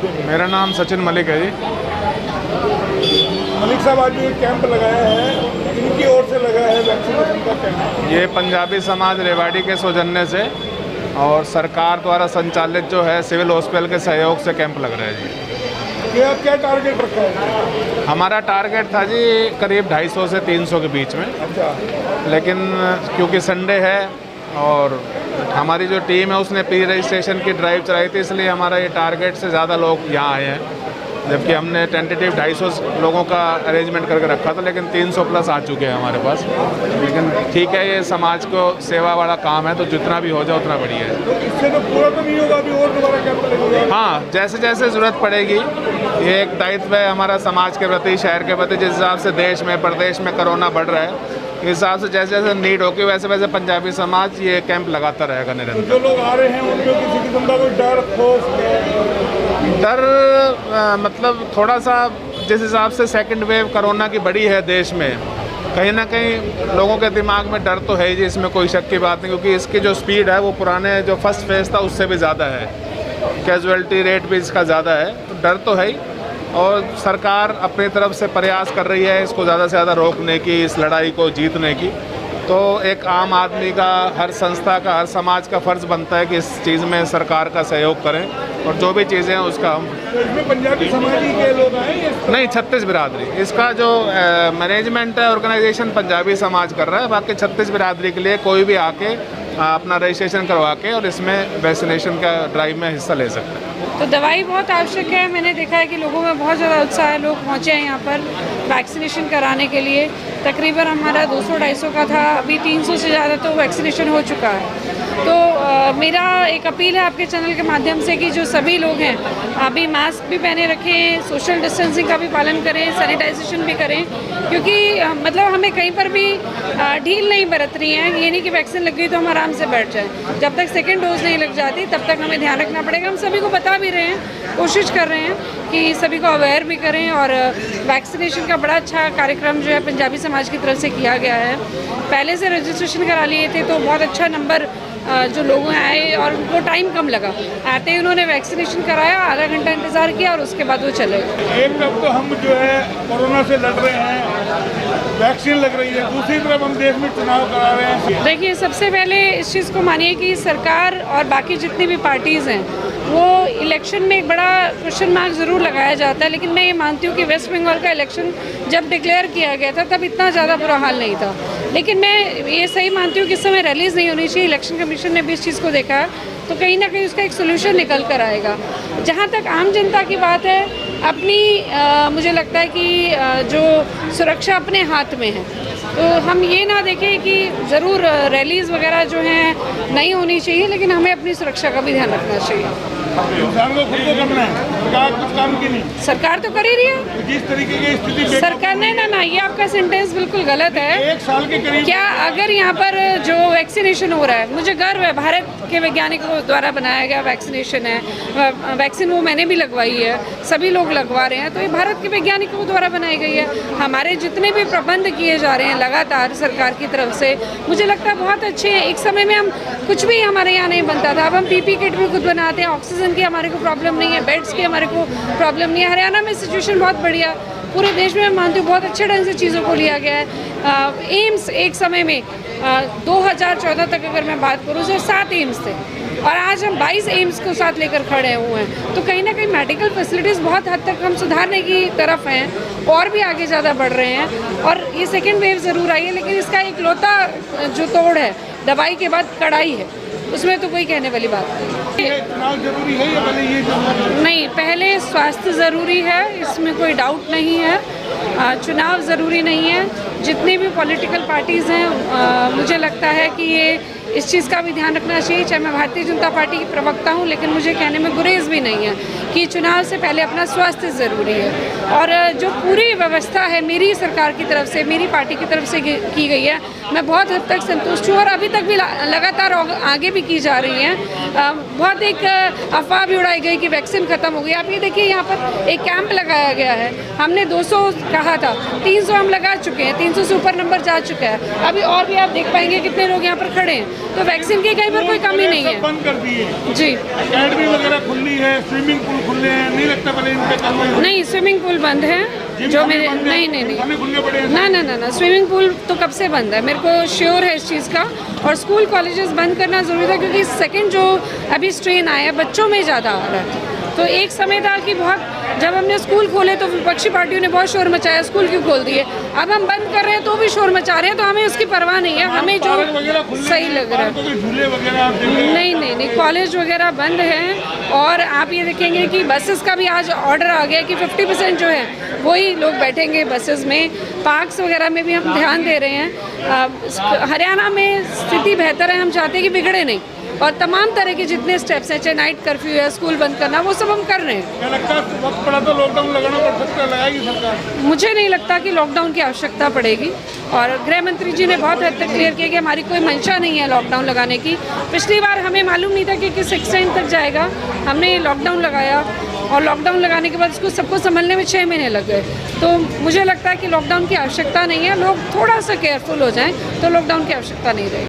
हफ्ते में? मेरा नाम सचिन मलिक है जी। मलिक साहब, आज जो ये कैंप लगाया है, इनकी ओर से लगा है वैक्सीनेशन का कैंप? ये पंजाबी समाज रेवाड़ी के सौजन्य से और सरकार द्वारा संचालित जो है सिविल हॉस्पिटल के सहयोग से कैंप लग रहा है जी। क्या क्या टारगेट रखा है? हमारा टारगेट था जी करीब 250 से 300 के बीच में, अच्छा। लेकिन क्योंकि संडे है और हमारी जो टीम है उसने प्री रजिस्ट्रेशन की ड्राइव चलाई थी, इसलिए हमारा ये टारगेट से ज़्यादा लोग यहाँ आए हैं, जबकि हमने टेंटेटिव 250 लोगों का अरेंजमेंट करके रखा था, लेकिन 300 प्लस आ चुके हैं हमारे पास। लेकिन ठीक है, ये समाज को सेवा वाला काम है, तो जितना भी हो जाए उतना बढ़िया है। तो इससे तो पूरा तो नहीं होगा, अभी और दोबारा कैंप लगेगा? हाँ, जैसे जैसे ज़रूरत पड़ेगी, ये एक दायित्व है हमारा समाज के प्रति, शहर के प्रति। जिस हिसाब से देश में प्रदेश में कोरोना बढ़ रहा है, इस हिसाब से जैसे जैसे नीड होगी वैसे वैसे पंजाबी समाज ये कैंप लगाता रहेगा निरंतर। जो लोग आ रहे हैं उनमें किसी किस्म का कोई डर खौफ? मतलब थोड़ा सा जिस हिसाब से सेकंड वेव कोरोना की बड़ी है देश में, कहीं ना कहीं लोगों के दिमाग में डर तो है ही जी, इसमें कोई शक की बात नहीं, क्योंकि इसकी जो स्पीड है वो पुराने जो फर्स्ट फेज था उससे भी ज़्यादा है, कैजुअलिटी रेट भी इसका ज़्यादा है, तो डर तो है ही। और सरकार अपनी तरफ से प्रयास कर रही है इसको ज़्यादा से ज़्यादा रोकने की, इस लड़ाई को जीतने की। तो एक आम आदमी का, हर संस्था का, हर समाज का फ़र्ज़ बनता है कि इस चीज़ में सरकार का सहयोग करें और जो भी चीज़ें हैं उसका हम। तो इसमें पंजाबी समाज ही के लोग आए? नहीं, 36 बिरादरी, इसका जो मैनेजमेंट है ऑर्गेनाइजेशन पंजाबी समाज कर रहा है, बाकी 36 बिरादरी के लिए कोई भी आके अपना रजिस्ट्रेशन करवा के और इसमें वैक्सीनेशन का ड्राइव में हिस्सा ले सकते हैं। तो दवाई बहुत आवश्यक है। मैंने देखा है कि लोगों में बहुत ज़्यादा उत्साह है, लोग पहुँचे हैं यहाँ पर वैक्सीनेशन कराने के लिए। तकरीबन हमारा 200-250 का था, अभी 300 से ज़्यादा तो वैक्सीनेशन हो चुका है। तो मेरा एक अपील है आपके चैनल के माध्यम से कि जो सभी लोग हैं अभी मास्क भी पहने रखें, सोशल डिस्टेंसिंग का भी पालन करें, सैनिटाइजेशन भी करें, क्योंकि मतलब हमें कहीं पर भी ढील नहीं बरतनी है। ये नहीं कि वैक्सीन लग गई तो हम आराम से बैठ जाएं। जब तक सेकेंड डोज नहीं लग जाती तब तक हमें ध्यान रखना पड़ेगा। हम सभी को बता भी रहे हैं, कोशिश कर रहे हैं कि सभी को अवेयर भी करें, और वैक्सीनेशन का बड़ा अच्छा कार्यक्रम जो है पंजाबी समाज की तरफ से किया गया है। पहले से रजिस्ट्रेशन करा लिए थे तो बहुत अच्छा नंबर जो लोग आए और उनको टाइम कम लगा। आते ही उन्होंने वैक्सीनेशन कराया, आधा घंटा इंतज़ार किया और उसके बाद वो चले। एक तरफ तो हम जो है कोरोना से लड़ रहे हैं, वैक्सीन लग रही है, दूसरी तरफ हम देश में चुनाव करा रहे हैं। देखिए, सबसे पहले इस चीज़ को मानिए कि सरकार और बाकी जितनी भी पार्टीज़ हैं वो इलेक्शन में एक बड़ा क्वेश्चन मार्क ज़रूर लगाया जाता है, लेकिन मैं ये मानती हूँ कि वेस्ट बंगाल का इलेक्शन जब डिक्लेयर किया गया था तब इतना ज़्यादा बुरा हाल नहीं था। लेकिन मैं ये सही मानती हूँ कि इस समय रैलीज़ नहीं होनी चाहिए। इलेक्शन कमीशन ने भी इस चीज़ को देखा है, तो कहीं ना कहीं उसका एक सोल्यूशन निकल कर आएगा। जहाँ तक आम जनता की बात है, अपनी मुझे लगता है कि जो सुरक्षा अपने हाथ में है, तो हम ये ना देखें कि ज़रूर रैलीज़ वगैरह जो हैं नहीं होनी चाहिए, लेकिन हमें अपनी सुरक्षा का भी ध्यान रखना चाहिए। इंसान को खुद को करना है, सरकार कुछ काम की नहीं। सरकार तो कर ही रही है। जिस तरीके की स्थिति सरकार ने ना ये आपका सेंटेंस बिल्कुल गलत है। 1 साल के करीब क्या अगर यहाँ पर जो वैक्सीनेशन हो रहा है, मुझे गर्व है, भारत के वैज्ञानिकों द्वारा बनाया गया वैक्सीनेशन है, वैक्सीन वो मैंने भी लगवाई है, सभी लोग लगवा रहे हैं, तो ये भारत के वैज्ञानिकों द्वारा बनाई गई है। हमारे जितने भी प्रबंध किए जा रहे हैं लगातार सरकार की तरफ से, मुझे लगता है बहुत अच्छे हैं। एक समय में हम कुछ भी हमारे यहाँ नहीं बनता था, अब हम पीपी किट भी खुद बनाते हैं, ऑक्सीजन की हमारे को प्रॉब्लम नहीं है, बेड्स की हमारे को प्रॉब्लम नहीं है। हरियाणा में सिचुएशन बहुत बढ़िया, पूरे देश में मैं मानती हूँ बहुत अच्छे ढंग से चीज़ों को लिया गया है। एम्स एक समय में 2014 तक अगर मैं बात करूँ तो 7 एम्स थे, और आज हम 22 एम्स को साथ लेकर खड़े हुए हैं। तो कहीं ना कहीं मेडिकल फैसिलिटीज़ बहुत हद तक हम सुधारने की तरफ हैं और भी आगे ज़्यादा बढ़ रहे हैं। और ये सेकेंड वेव ज़रूर आई है, लेकिन इसका एक लौता जो तोड़ है दवाई के बाद कड़ाई है, उसमें तो कोई कहने वाली बात नहीं। चुनाव जरूरी है या पहले ये जरूरी? नहीं, पहले स्वास्थ्य ज़रूरी है, इसमें कोई डाउट नहीं है। चुनाव ज़रूरी नहीं है। जितनी भी पॉलिटिकल पार्टीज़ हैं, मुझे लगता है कि ये इस चीज़ का भी ध्यान रखना चाहिए। चाहे मैं भारतीय जनता पार्टी की प्रवक्ता हूँ, लेकिन मुझे कहने में गुरेज भी नहीं है कि चुनाव से पहले अपना स्वास्थ्य ज़रूरी है। और जो पूरी व्यवस्था है मेरी सरकार की तरफ से, मेरी पार्टी की तरफ से की गई है, मैं बहुत हद तक संतुष्ट हूँ, और अभी तक भी लगातार आगे भी की जा रही हैं। बहुत एक अफवाह भी उड़ाई गई कि वैक्सीन ख़त्म हो गई। आप ये देखिए, यहाँ पर एक कैंप लगाया गया है, हमने 200 कहा था, 300 हम लगा चुके हैं, 300 से ऊपर नंबर जा चुका है। अभी और भी आप देख पाएंगे कितने लोग यहाँ पर खड़े हैं। तो वैक्सीन की कहीं पर कोई कमी नहीं सब है। बंद कर दिए, जी अकेडमी वगैरह खुली है, स्विमिंग पूल खुले हैं, नहीं लगता पहले इन पे कम है? नहीं, स्विमिंग पूल बंद है जो मेरे, नहीं नहीं नहीं, खाने खुले पड़े हैं? ना ना ना ना, स्विमिंग पूल तो कब से बंद है, मेरे को श्योर है इस चीज़ का। और स्कूल कॉलेजेस बंद करना ज़रूरी था क्योंकि सेकंड जो अभी स्ट्रेन आया है बच्चों में ज़्यादा आ रहा है। तो एक समय था कि बहुत, जब हमने स्कूल खोले तो विपक्षी पार्टियों ने बहुत शोर मचाया, स्कूल क्यों खोल दिए। अब हम बंद कर रहे हैं तो भी शोर मचा रहे हैं, तो हमें उसकी परवाह नहीं है, हमें जो पार्क वगैरह खुले सही हैं, लग रहा है। पार्कों में झूले वगैरह आप देख रहे हैं? नहीं नहीं नहीं, कॉलेज वगैरह बंद हैं। और आप ये देखेंगे कि बसेस का भी आज ऑर्डर आ गया कि 50% जो है वही लोग बैठेंगे बसेस में। पार्क्स वगैरह में भी हम ध्यान दे रहे हैं। हरियाणा में स्थिति बेहतर है, हम चाहते हैं कि बिगड़े नहीं, और तमाम तरह के जितने स्टेप्स हैं, चाहे नाइट कर्फ्यू है, स्कूल बंद करना, वो सब हम कर रहे हैं। क्या लगता है वक्त पड़ा तो लॉकडाउन लगाना पड़ सकता है, लगाएगी सरकार? मुझे नहीं लगता कि लॉकडाउन की आवश्यकता पड़ेगी, और गृह मंत्री जी ने बहुत हद तक क्लियर किया कि हमारी कोई मंशा नहीं है लॉकडाउन लगाने की। पिछली बार हमें मालूम नहीं था कि किस एक्सटेंट तक जाएगा, हमने लॉकडाउन लगाया, और लॉकडाउन लगाने के बाद उसको सबको संभलने में 6 महीने लग गए। तो मुझे लगता है कि लॉकडाउन की आवश्यकता नहीं है, लोग थोड़ा सा केयरफुल हो जाएं तो लॉकडाउन की आवश्यकता नहीं रहेगी।